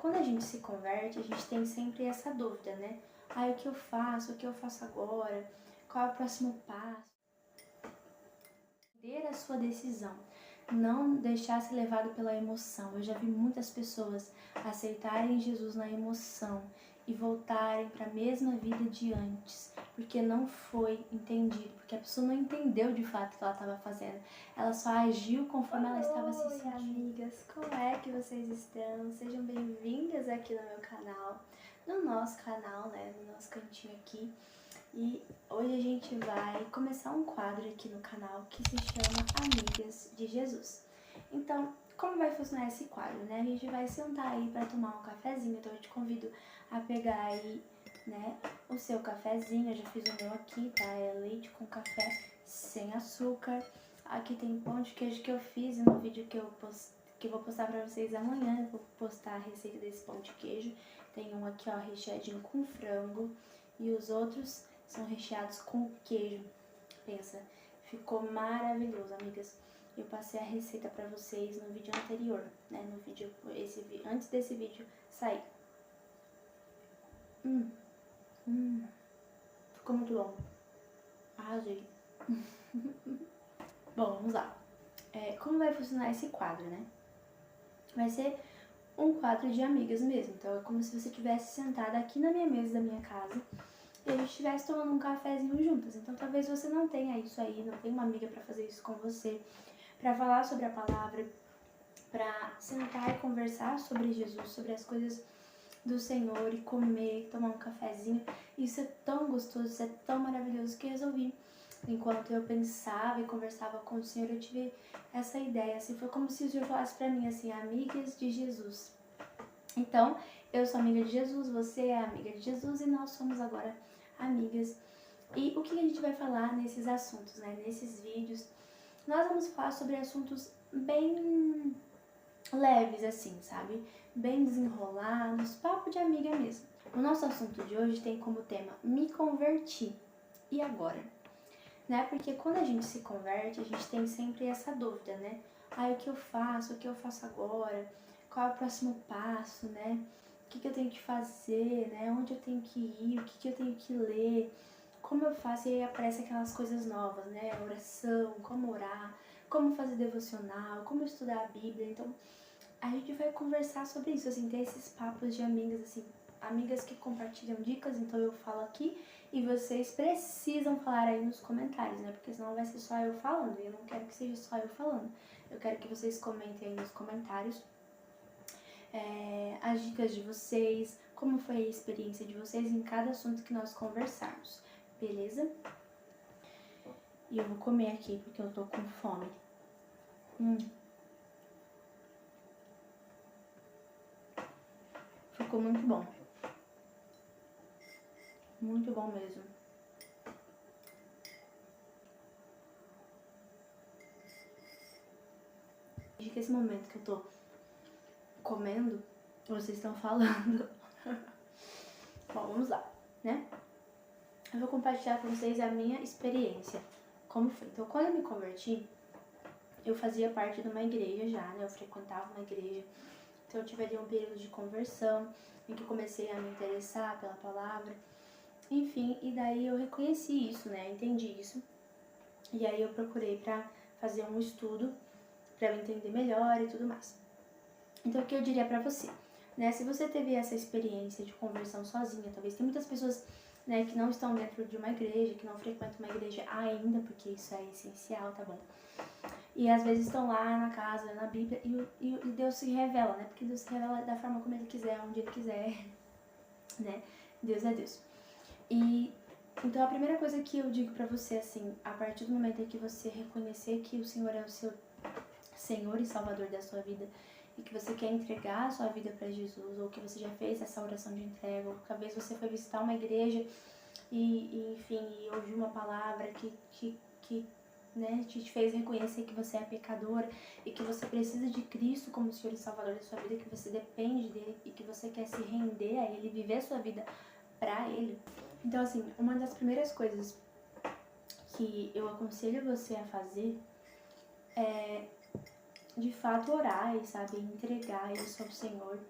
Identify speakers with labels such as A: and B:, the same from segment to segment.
A: quando a gente se converte, a gente tem sempre essa dúvida, né? O que eu faço? O que eu faço agora? Qual é o próximo passo? Ter a sua decisão, não deixar ser levado pela emoção. Eu já vi muitas pessoas aceitarem Jesus na emoção e voltarem para a mesma vida de antes, porque não foi entendido, porque a pessoa não entendeu de fato o que ela estava fazendo. Ela só agiu conforme ela estava se sentindo. Oi, amigas, como é que vocês estão? Sejam bem-vindas aqui no meu canal, no nosso canal, né, no nosso cantinho aqui. E hoje a gente vai começar um quadro aqui no canal que se chama Amigas de Jesus. Então, como vai funcionar esse quadro, né? A gente vai sentar aí para tomar um cafezinho, então eu te convido a pegar aí, né, o seu cafezinho. Eu já fiz o meu aqui, tá? É leite com café sem açúcar. Aqui tem pão de queijo que eu fiz no vídeo que eu vou postar pra vocês amanhã. Eu vou postar a receita desse pão de queijo. Tem um aqui, ó, recheadinho com frango. E os outros são recheados com queijo. Pensa, ficou maravilhoso, amigas. Eu passei a receita pra vocês no vídeo anterior, né? No vídeo, antes desse vídeo sair. Ficou muito bom. Arrasei. Bom, vamos lá. Como vai funcionar esse quadro, né? Vai ser um quadro de amigas mesmo. Então é como se você estivesse sentada aqui na minha mesa da minha casa e a gente estivesse tomando um cafezinho juntas. Então talvez você não tenha isso aí, não tenha uma amiga para fazer isso com você, para falar sobre a palavra, para sentar e conversar sobre Jesus, sobre as coisas do Senhor e comer, tomar um cafezinho. Isso é tão gostoso, isso é tão maravilhoso que eu resolvi. Enquanto eu pensava e conversava com o Senhor, eu tive essa ideia, assim, foi como se o Senhor falasse para mim assim, amigas de Jesus. Então, eu sou amiga de Jesus, você é amiga de Jesus e nós somos agora amigas. E o que a gente vai falar nesses assuntos, né? Nesses vídeos, nós vamos falar sobre assuntos bem leves, assim, sabe? Bem desenrolados, papo de amiga mesmo. O nosso assunto de hoje tem como tema Me Converti. E agora? Né? Porque quando a gente se converte, a gente tem sempre essa dúvida, né? O que eu faço? O que eu faço agora? Qual é o próximo passo, né? O que eu tenho que fazer, né? Onde eu tenho que ir? O que eu tenho que ler? Como eu faço? E aí aparecem aquelas coisas novas, né? Oração, como orar, como fazer devocional, como estudar a Bíblia. Então, a gente vai conversar sobre isso, assim, ter esses papos de amigas, assim, amigas que compartilham dicas. Então eu falo aqui e vocês precisam falar aí nos comentários, né? Porque senão vai ser só eu falando e eu não quero que seja só eu falando. Eu quero que vocês comentem aí nos comentários as dicas de vocês, como foi a experiência de vocês em cada assunto que nós conversarmos, beleza? E eu vou comer aqui porque eu tô com fome. Ficou muito bom. Muito bom mesmo. Desde que esse momento que eu tô comendo, vocês estão falando. Bom, vamos lá, né? Eu vou compartilhar com vocês a minha experiência. Como foi? Então, quando eu me converti, eu fazia parte de uma igreja já, né? Eu frequentava uma igreja. Então, eu tive ali um período de conversão, em que eu comecei a me interessar pela palavra. Enfim, e daí eu reconheci isso, né? Entendi isso. E aí eu procurei pra fazer um estudo, pra eu entender melhor e tudo mais. Então, o que eu diria pra você? Né, se você teve essa experiência de conversão sozinha, talvez tem muitas pessoas, né, que não estão dentro de uma igreja, que não frequentam uma igreja ainda, porque isso é essencial, tá bom? E às vezes estão lá na casa, na Bíblia, e Deus se revela, né? Porque Deus se revela da forma como Ele quiser, onde Ele quiser, né? Deus é Deus. E então a primeira coisa que eu digo pra você, assim, a partir do momento em que você reconhecer que o Senhor é o seu Senhor e Salvador da sua vida, e que você quer entregar a sua vida para Jesus, ou que você já fez essa oração de entrega, ou que talvez você foi visitar uma igreja enfim, e ouviu uma palavra que né, te fez reconhecer que você é pecadora e que você precisa de Cristo como Senhor e Salvador da sua vida, que você depende dele e que você quer se render a Ele, viver a sua vida para Ele. Então, assim, uma das primeiras coisas que eu aconselho você a fazer é de fato orar e, sabe, entregar isso ao Senhor,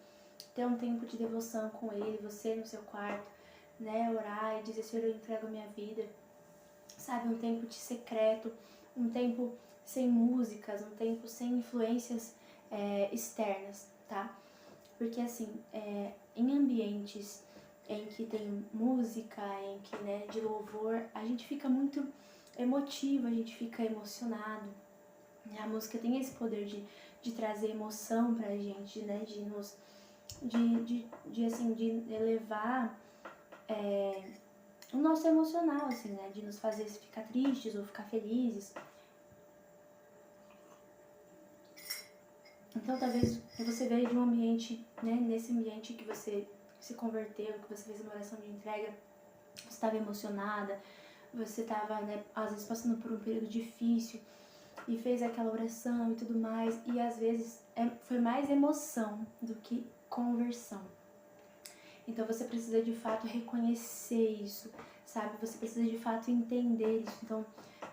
A: ter um tempo de devoção com Ele, você no seu quarto, né? Orar e dizer, Senhor, eu entrego a minha vida, sabe? Um tempo de secreto, um tempo sem músicas, um tempo sem influências externas, tá? Porque assim, em ambientes em que tem música, em que, né, de louvor, a gente fica muito emotivo, a gente fica emocionado. A música tem esse poder de trazer emoção pra gente, né, de elevar o nosso emocional, assim, né, de nos fazer ficar tristes ou ficar felizes. Então, talvez você veja de um ambiente, né, nesse ambiente que você se converteu, que você fez uma oração de entrega, você estava emocionada, você estava, né, às vezes passando por um período difícil e fez aquela oração e tudo mais, e às vezes foi mais emoção do que conversão. Então você precisa de fato reconhecer isso, sabe? Você precisa de fato entender isso. Então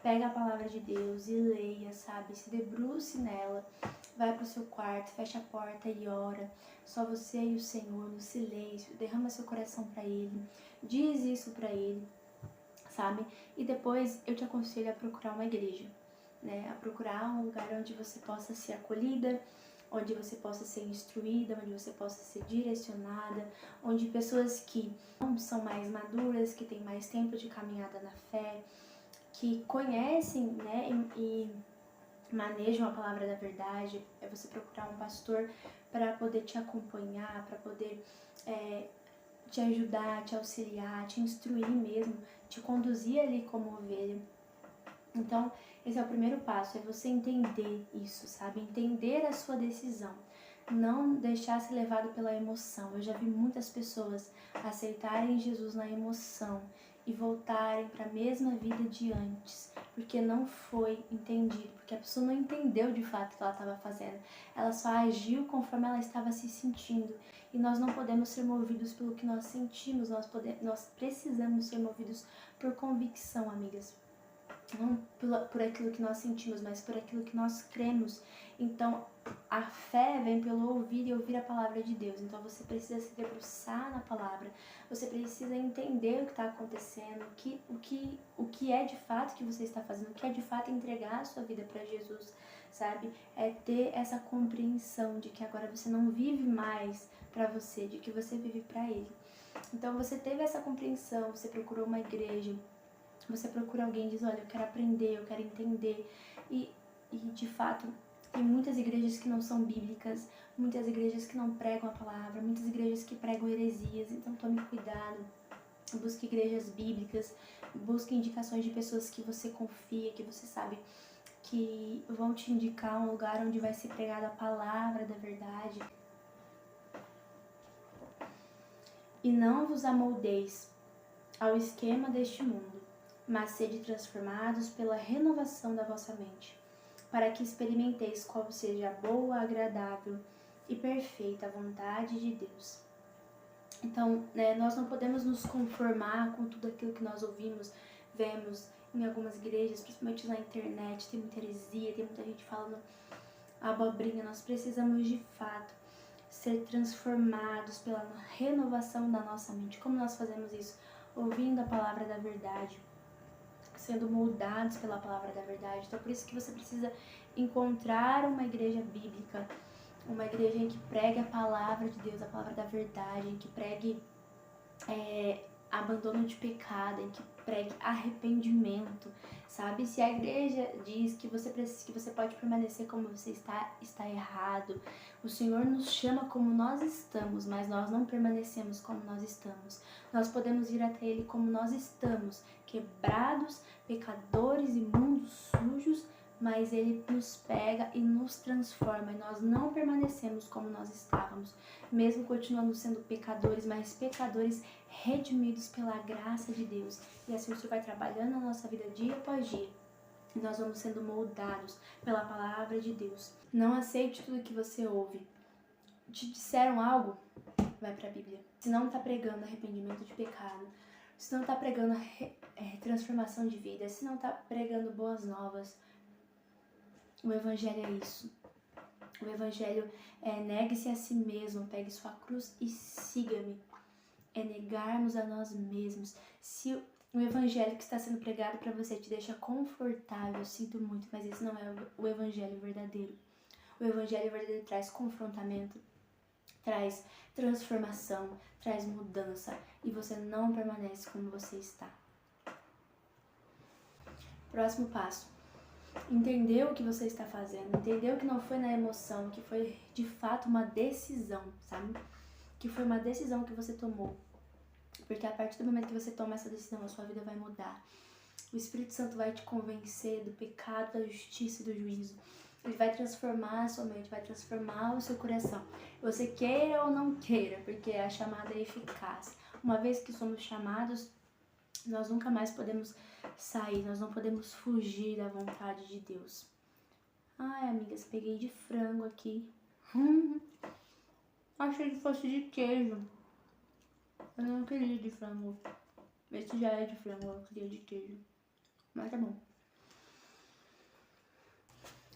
A: pega a palavra de Deus e leia, sabe? Se debruce nela, vai pro seu quarto, fecha a porta e ora. Só você e o Senhor no silêncio, derrama seu coração para Ele, diz isso para Ele, sabe? E depois eu te aconselho a procurar uma igreja, né? A procurar um lugar onde você possa ser acolhida, onde você possa ser instruída, onde você possa ser direcionada, onde pessoas que são mais maduras, que têm mais tempo de caminhada na fé, que conhecem, né, e manejam a palavra da verdade. É você procurar um pastor para poder te acompanhar, para poder te ajudar, te auxiliar, te instruir mesmo, te conduzir ali como ovelha. Então, esse é o primeiro passo, é você entender isso, sabe? Entender a sua decisão. Não deixar ser levado pela emoção. Eu já vi muitas pessoas aceitarem Jesus na emoção e voltarem para a mesma vida de antes, porque não foi entendido, porque a pessoa não entendeu de fato o que ela estava fazendo. Ela só agiu conforme ela estava se sentindo. E nós não podemos ser movidos pelo que nós sentimos, nós precisamos ser movidos por convicção, amigas. Não por aquilo que nós sentimos, mas por aquilo que nós cremos. Então, a fé vem pelo ouvir e ouvir a palavra de Deus. Então, você precisa se debruçar na palavra. Você precisa entender o que está acontecendo, o que é de fato que você está fazendo, o que é de fato entregar a sua vida para Jesus, sabe? É ter essa compreensão de que agora você não vive mais para você, de que você vive para Ele. Então, você teve essa compreensão, você procurou uma igreja, você procura alguém e diz, olha, eu quero aprender, eu quero entender. E de fato, tem muitas igrejas que não são bíblicas, muitas igrejas que não pregam a palavra, muitas igrejas que pregam heresias. Então tome cuidado, busque igrejas bíblicas, busque indicações de pessoas que você confia, que você sabe que vão te indicar um lugar onde vai ser pregada a palavra da verdade. E não vos amoldeis ao esquema deste mundo, mas sede transformados pela renovação da vossa mente, para que experimenteis qual seja a boa, agradável e perfeita vontade de Deus. Então, né, nós não podemos nos conformar com tudo aquilo que nós ouvimos, vemos em algumas igrejas, principalmente na internet, tem muita heresia, tem muita gente falando abobrinha. Nós precisamos de fato ser transformados pela renovação da nossa mente. Como nós fazemos isso? Ouvindo a palavra da verdade, sendo moldados pela palavra da verdade. Então, por isso que você precisa encontrar uma igreja bíblica, uma igreja em que pregue a palavra de Deus, a palavra da verdade, em que pregue abandono de pecado, em que pregue arrependimento, sabe? Se a igreja diz que você pode permanecer como você está errado. O Senhor nos chama como nós estamos, mas nós não permanecemos como nós estamos. Nós podemos ir até Ele como nós estamos, quebrados, pecadores, imundos, sujos, mas Ele nos pega e nos transforma, e nós não permanecemos como nós estávamos, mesmo continuando sendo pecadores, mas pecadores redimidos pela graça de Deus. E assim o Senhor vai trabalhando na nossa vida dia após dia, e nós vamos sendo moldados pela palavra de Deus. Não aceite tudo que você ouve. Te disseram algo? Vai para a Bíblia. Se não está pregando arrependimento de pecado, se não está pregando transformação de vida, se não está pregando boas novas, o Evangelho é isso. O evangelho é negue-se a si mesmo, pegue sua cruz e siga-me. É negarmos a nós mesmos. Se o evangelho que está sendo pregado para você te deixa confortável, eu sinto muito, mas esse não é o evangelho verdadeiro. O evangelho verdadeiro traz confrontamento, traz transformação, traz mudança, e você não permanece como você está. Próximo passo. Entender o que você está fazendo, entender que não foi na emoção, que foi de fato uma decisão, sabe? Que foi uma decisão que você tomou. Porque a partir do momento que você toma essa decisão, a sua vida vai mudar. O Espírito Santo vai te convencer do pecado, da justiça e do juízo. Ele vai transformar a sua mente, vai transformar o seu coração. Você queira ou não queira, porque a chamada é eficaz. Uma vez que somos chamados, nós nunca mais podemos sair, nós não podemos fugir da vontade de Deus. Ai, amigas, peguei de frango aqui. Achei que fosse de queijo. Eu não queria de frango. Esse já é de frango, eu queria de queijo. Mas tá bom.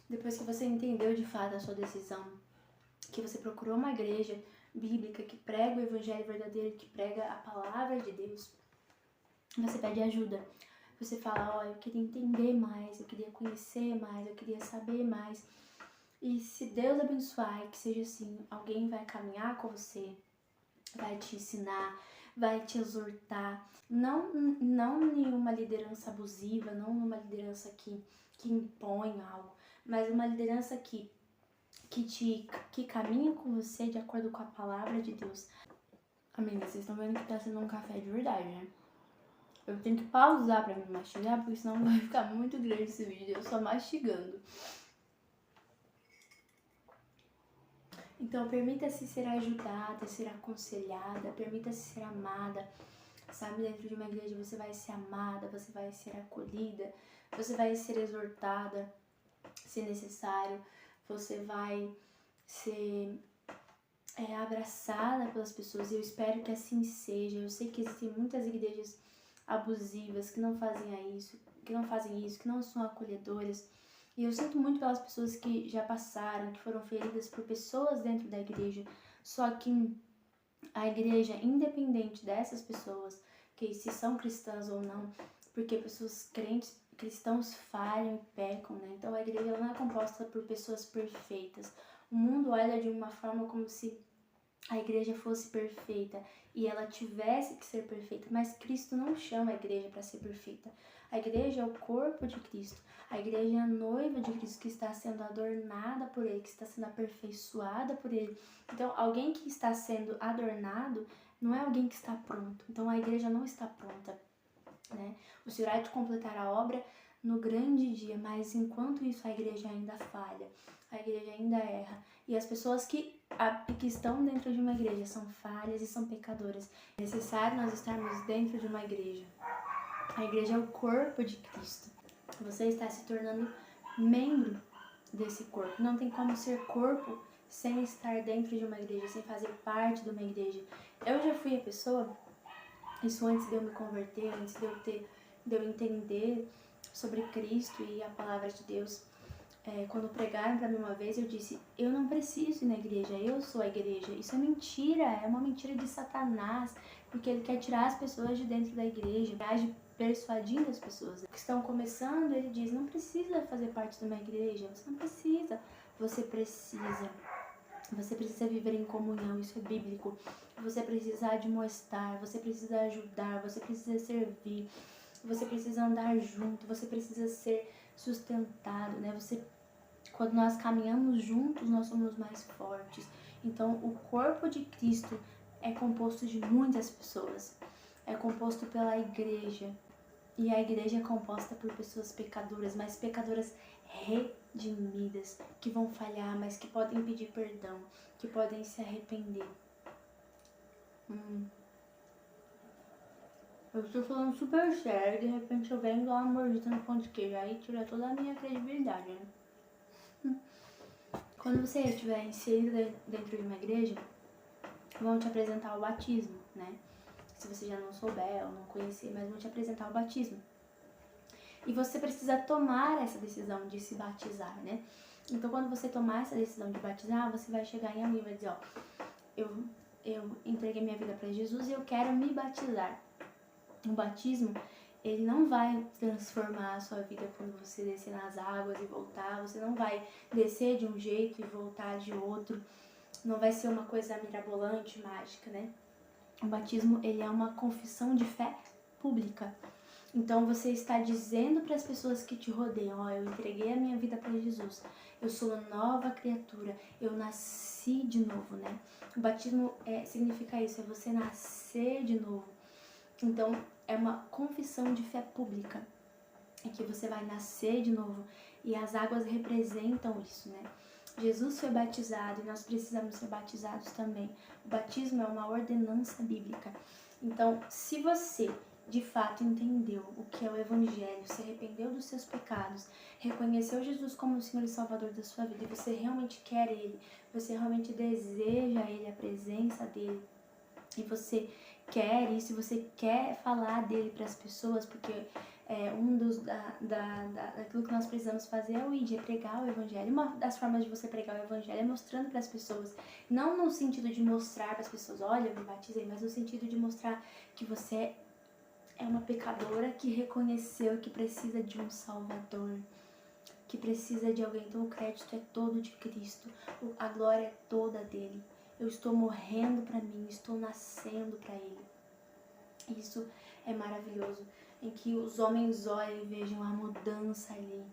A: Depois que você entendeu de fato a sua decisão, que você procurou uma igreja bíblica que prega o evangelho verdadeiro, que prega a palavra de Deus, você pede ajuda. Você fala, ó, eu queria entender mais, eu queria conhecer mais, eu queria saber mais. E se Deus abençoar, que seja assim, alguém vai caminhar com você, vai te ensinar, vai te exortar. Não nenhuma liderança abusiva, não uma liderança que impõe algo, mas uma liderança que caminha com você de acordo com a palavra de Deus. Amiga, vocês estão vendo que tá sendo um café de verdade, né? Eu tenho que pausar pra me mastigar, porque senão vai ficar muito grande esse vídeo, eu só mastigando. Então, permita-se ser ajudada, ser aconselhada, permita-se ser amada. Sabe, dentro de uma igreja você vai ser amada, você vai ser acolhida, você vai ser exortada, se necessário, você vai ser abraçada pelas pessoas, e eu espero que assim seja. Eu sei que existem muitas igrejas abusivas que não fazem isso, que não são acolhedoras. E eu sinto muito pelas pessoas que já passaram, que foram feridas por pessoas dentro da igreja. Só que a igreja, independente dessas pessoas, que se são cristãs ou não, porque pessoas cristãos falham e pecam, né? Então a igreja não é composta por pessoas perfeitas. O mundo olha de uma forma como se a igreja fosse perfeita e ela tivesse que ser perfeita, mas Cristo não chama a igreja para ser perfeita. A igreja é o corpo de Cristo, a igreja é a noiva de Cristo que está sendo adornada por Ele, que está sendo aperfeiçoada por Ele. Então, alguém que está sendo adornado não é alguém que está pronto. Então, a igreja não está pronta, né? O Senhor há de completar a obra no grande dia, mas enquanto isso a igreja ainda falha, a igreja ainda erra. E as pessoas que estão dentro de uma igreja são falhas e são pecadoras. É necessário nós estarmos dentro de uma igreja. A igreja é o corpo de Cristo. Você está se tornando membro desse corpo. Não tem como ser corpo sem estar dentro de uma igreja, sem fazer parte de uma igreja. Eu já fui a pessoa, isso antes de eu me converter, antes de eu entender sobre Cristo e a palavra de Deus. Quando pregaram para mim uma vez, eu disse, eu não preciso ir na igreja, eu sou a igreja. Isso é mentira, é uma mentira de Satanás, porque ele quer tirar as pessoas de dentro da igreja, age persuadindo as pessoas que estão começando. Ele diz, não precisa fazer parte de uma igreja, você não precisa, você precisa. Você precisa viver em comunhão, isso é bíblico. Você precisa admoestar, você precisa ajudar, você precisa servir, você precisa andar junto, você precisa ser sustentado, né? Quando nós caminhamos juntos, nós somos mais fortes. Então, o corpo de Cristo é composto de muitas pessoas. É composto pela igreja. E a igreja é composta por pessoas pecadoras, mas pecadoras redimidas, que vão falhar, mas que podem pedir perdão, que podem se arrepender. Eu estou falando super sério e de repente eu venho dar uma mordida no pão de queijo, aí tira toda a minha credibilidade, né? Quando você estiver inserido dentro de uma igreja, vão te apresentar o batismo, né? Se você já não souber ou não conhecer, mas vão te apresentar o batismo. E você precisa tomar essa decisão de se batizar, né? Então, quando você tomar essa decisão de batizar, você vai chegar em alguém e vai dizer, ó, eu entreguei minha vida para Jesus e eu quero me batizar. O batismo, ele não vai transformar a sua vida quando você descer nas águas e voltar. Você não vai descer de um jeito e voltar de outro. Não vai ser uma coisa mirabolante, mágica, né? O batismo, ele é uma confissão de fé pública. Então você está dizendo para as pessoas que te rodeiam, ó, eu entreguei a minha vida para Jesus. Eu sou uma nova criatura. Eu nasci de novo, né? O batismo significa isso, é você nascer de novo. Então, é uma confissão de fé pública, em que você vai nascer de novo, e as águas representam isso, né? Jesus foi batizado e nós precisamos ser batizados também. O batismo é uma ordenança bíblica. Então, se você de fato entendeu o que é o Evangelho, se arrependeu dos seus pecados, reconheceu Jesus como o Senhor e Salvador da sua vida, e você realmente quer Ele, você realmente deseja Ele, a presença dEle, e você quer isso, você quer falar dele para as pessoas, porque daquilo que nós precisamos fazer é o ir, é pregar o Evangelho. Uma das formas de você pregar o Evangelho é mostrando para as pessoas, não no sentido de mostrar para as pessoas, olha, eu me batizei, mas no sentido de mostrar que você é uma pecadora que reconheceu que precisa de um Salvador, que precisa de alguém. Então o crédito é todo de Cristo, a glória é toda dele. Eu estou morrendo para mim, estou nascendo para Ele. Isso é maravilhoso, em que os homens olhem e vejam a mudança ali,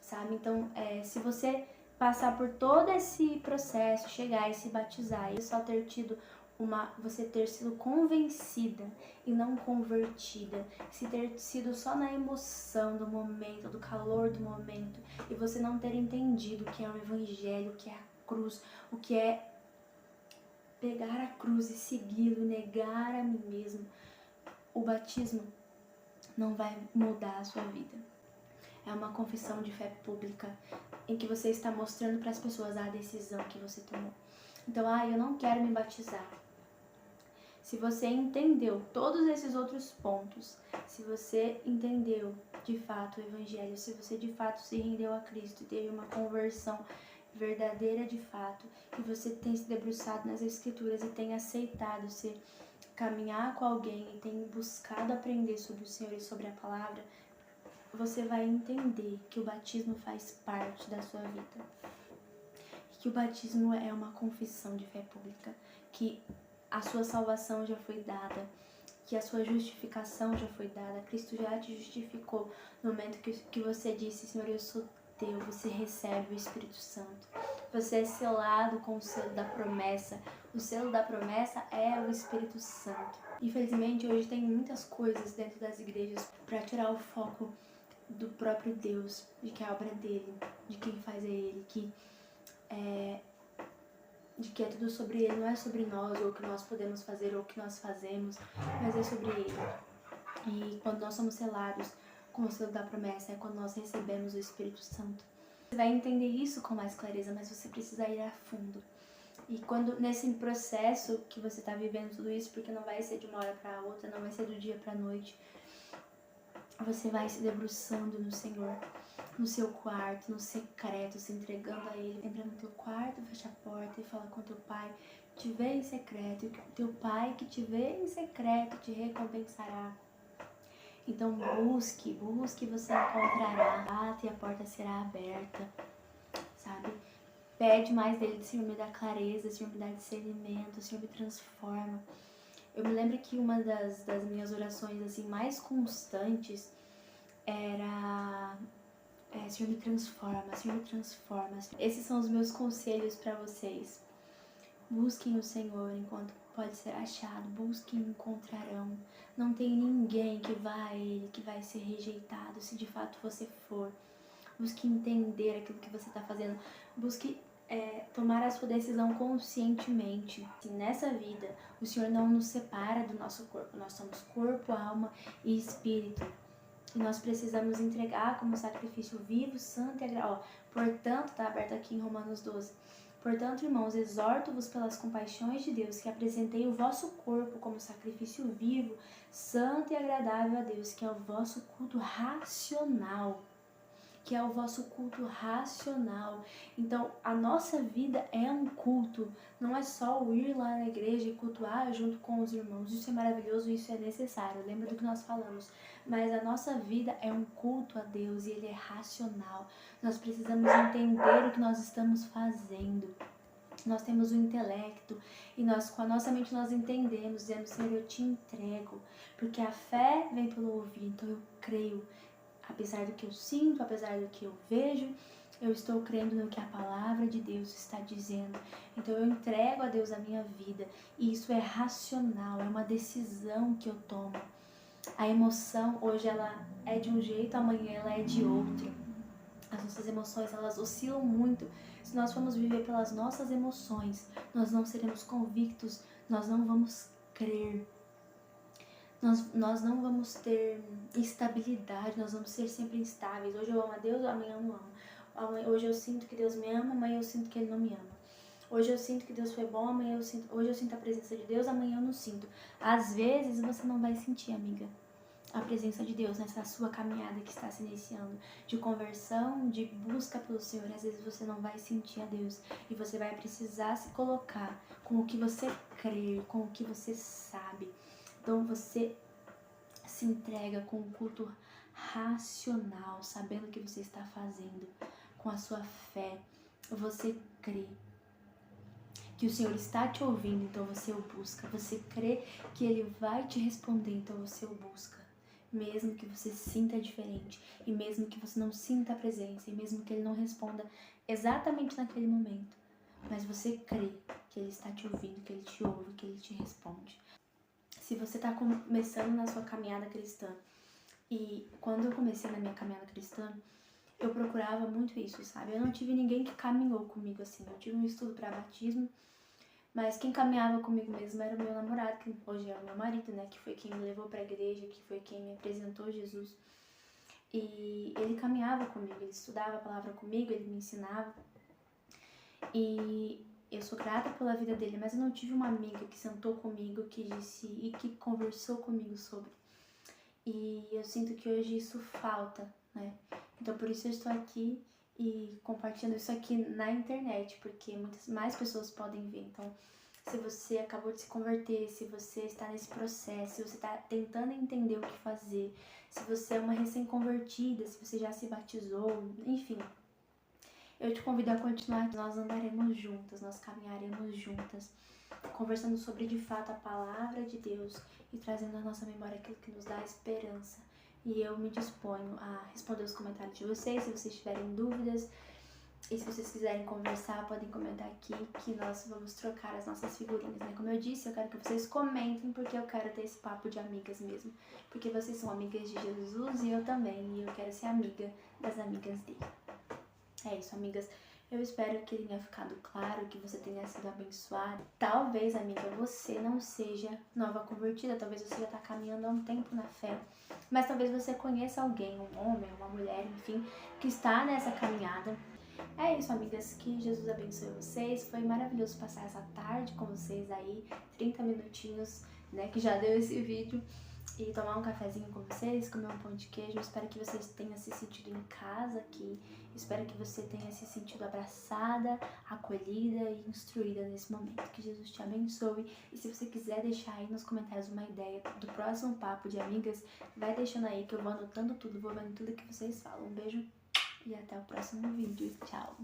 A: sabe? Então, se você passar por todo esse processo, chegar e se batizar, e só ter tido você ter sido convencida e não convertida, se ter sido só na emoção do momento, do calor do momento, e você não ter entendido o que é o Evangelho, o que é a cruz, o que é pegar a cruz e segui-lo, negar a mim mesmo, o batismo não vai mudar a sua vida. É uma confissão de fé pública em que você está mostrando para as pessoas a decisão que você tomou. Então, eu não quero me batizar. Se você entendeu todos esses outros pontos, se você entendeu de fato o Evangelho, se você de fato se rendeu a Cristo e teve uma conversão verdadeira de fato, e você tem se debruçado nas Escrituras e tem aceitado caminhar com alguém e tem buscado aprender sobre o Senhor e sobre a palavra, você vai entender que o batismo faz parte da sua vida. E que o batismo é uma confissão de fé pública, que a sua salvação já foi dada, que a sua justificação já foi dada, Cristo já te justificou no momento que você disse, Senhor, eu sou teu, você recebe o Espírito Santo. Você é selado com o selo da promessa. O selo da promessa é o Espírito Santo. Infelizmente, hoje tem muitas coisas dentro das igrejas para tirar o foco do próprio Deus, de que a obra é dele, de quem faz é ele, de que é tudo sobre ele, não é sobre nós, ou o que nós podemos fazer, ou o que nós fazemos, mas é sobre ele. E quando nós somos selados com o selo da promessa, é quando nós recebemos o Espírito Santo. Você vai entender isso com mais clareza, mas você precisa ir a fundo. E quando nesse processo que você está vivendo tudo isso, porque não vai ser de uma hora para outra, não vai ser do dia para a noite, você vai se debruçando no Senhor, no seu quarto, no secreto, se entregando a Ele. Entra no teu quarto, fecha a porta e fala com teu pai que te vê em secreto, e teu pai que te vê em secreto te recompensará. Então busque, você encontrará, bate e a porta será aberta, sabe? Pede mais dele, Senhor, me dá clareza, Senhor, me dá discernimento, Senhor, me transforma. Eu me lembro que uma das minhas orações assim mais constantes era Senhor, me transforma, Senhor, me transforma. Esses são os meus conselhos para vocês. Busquem o Senhor enquanto pode ser achado, busquem e encontrarão. Não tem ninguém que vá a Ele, que vai ser rejeitado, se de fato você for. Busque entender aquilo que você está fazendo. Busque tomar a sua decisão conscientemente. Nessa vida, o Senhor não nos separa do nosso corpo. Nós somos corpo, alma e espírito. E nós precisamos entregar como sacrifício vivo, santo e agradável. Portanto, está aberto aqui em Romanos 12. Portanto, irmãos, exorto-vos pelas compaixões de Deus que apresentei o vosso corpo como sacrifício vivo, santo e agradável a Deus, que é o vosso culto racional. que é o vosso culto racional. Então, a nossa vida é um culto, não é só o ir lá na igreja e cultuar junto com os irmãos. Isso é maravilhoso, isso é necessário, lembra do que nós falamos. Mas a nossa vida é um culto a Deus e ele é racional. Nós precisamos entender o que nós estamos fazendo. Nós temos o intelecto e nós, com a nossa mente, nós entendemos, dizendo: Senhor, eu te entrego, porque a fé vem pelo ouvir, então eu creio, apesar do que eu sinto, apesar do que eu vejo, eu estou crendo no que a palavra de Deus está dizendo. Então eu entrego a Deus a minha vida, e isso é racional, é uma decisão que eu tomo. A emoção hoje ela é de um jeito, amanhã ela é de outro. As nossas emoções, elas oscilam muito. Se nós formos viver pelas nossas emoções, nós não seremos convictos, nós não vamos crer, nós não vamos ter estabilidade, nós vamos ser sempre instáveis. Hoje eu amo a Deus, amanhã eu não amo. Hoje eu sinto que Deus me ama, amanhã eu sinto que Ele não me ama. Hoje eu sinto que Deus foi bom, hoje eu sinto a presença de Deus, amanhã eu não sinto. Às vezes você não vai sentir, amiga, a presença de Deus nessa sua caminhada que está se iniciando, de conversão, de busca pelo Senhor. Às vezes você não vai sentir a Deus e você vai precisar se colocar com o que você crê, com o que você sabe. Então você se entrega com um culto racional, sabendo o que você está fazendo, com a sua fé. Você crê que o Senhor está te ouvindo, então você o busca. Você crê que Ele vai te responder, então você o busca. Mesmo que você sinta diferente, e mesmo que você não sinta a presença, e mesmo que Ele não responda exatamente naquele momento, mas você crê que Ele está te ouvindo, que Ele te ouve, que Ele te responde. Se você está começando na sua caminhada cristã, e quando eu comecei na minha caminhada cristã, eu procurava muito isso, sabe? Eu não tive ninguém que caminhou comigo assim. Eu tive um estudo para batismo, mas quem caminhava comigo mesmo era o meu namorado, que hoje é o meu marido, né? Que foi quem me levou para a igreja, que foi quem me apresentou Jesus. E ele caminhava comigo, ele estudava a palavra comigo, ele me ensinava. E eu sou grata pela vida dele, mas eu não tive uma amiga que sentou comigo, que disse e que conversou comigo sobre. E eu sinto que hoje isso falta, né? Então por isso eu estou aqui e compartilhando isso aqui na internet, porque muitas mais pessoas podem ver. Então, se você acabou de se converter, se você está nesse processo, se você está tentando entender o que fazer, se você é uma recém-convertida, se você já se batizou, enfim, eu te convido a continuar. Nós andaremos juntas, nós caminharemos juntas, conversando sobre de fato a palavra de Deus e trazendo à nossa memória aquilo que nos dá esperança. E eu me disponho a responder os comentários de vocês, se vocês tiverem dúvidas. E se vocês quiserem conversar, podem comentar aqui, que nós vamos trocar as nossas figurinhas, né? Como eu disse, eu quero que vocês comentem, porque eu quero ter esse papo de amigas mesmo. Porque vocês são amigas de Jesus e eu também, e eu quero ser amiga das amigas dele. É isso, amigas. Eu espero que tenha ficado claro, que você tenha sido abençoada. Talvez, amiga, você não seja nova convertida, talvez você já está caminhando há um tempo na fé, mas talvez você conheça alguém, um homem, uma mulher, enfim, que está nessa caminhada. É isso, amigas, que Jesus abençoe vocês. Foi maravilhoso passar essa tarde com vocês aí, 30 minutinhos, né, que já deu esse vídeo. E tomar um cafezinho com vocês, comer um pão de queijo. Espero que vocês tenham se sentido em casa aqui. Espero que você tenha se sentido abraçada, acolhida e instruída nesse momento. Que Jesus te abençoe. E se você quiser deixar aí nos comentários uma ideia do próximo papo de amigas, vai deixando aí que eu vou anotando tudo, vou vendo tudo que vocês falam. Um beijo e até o próximo vídeo. Tchau!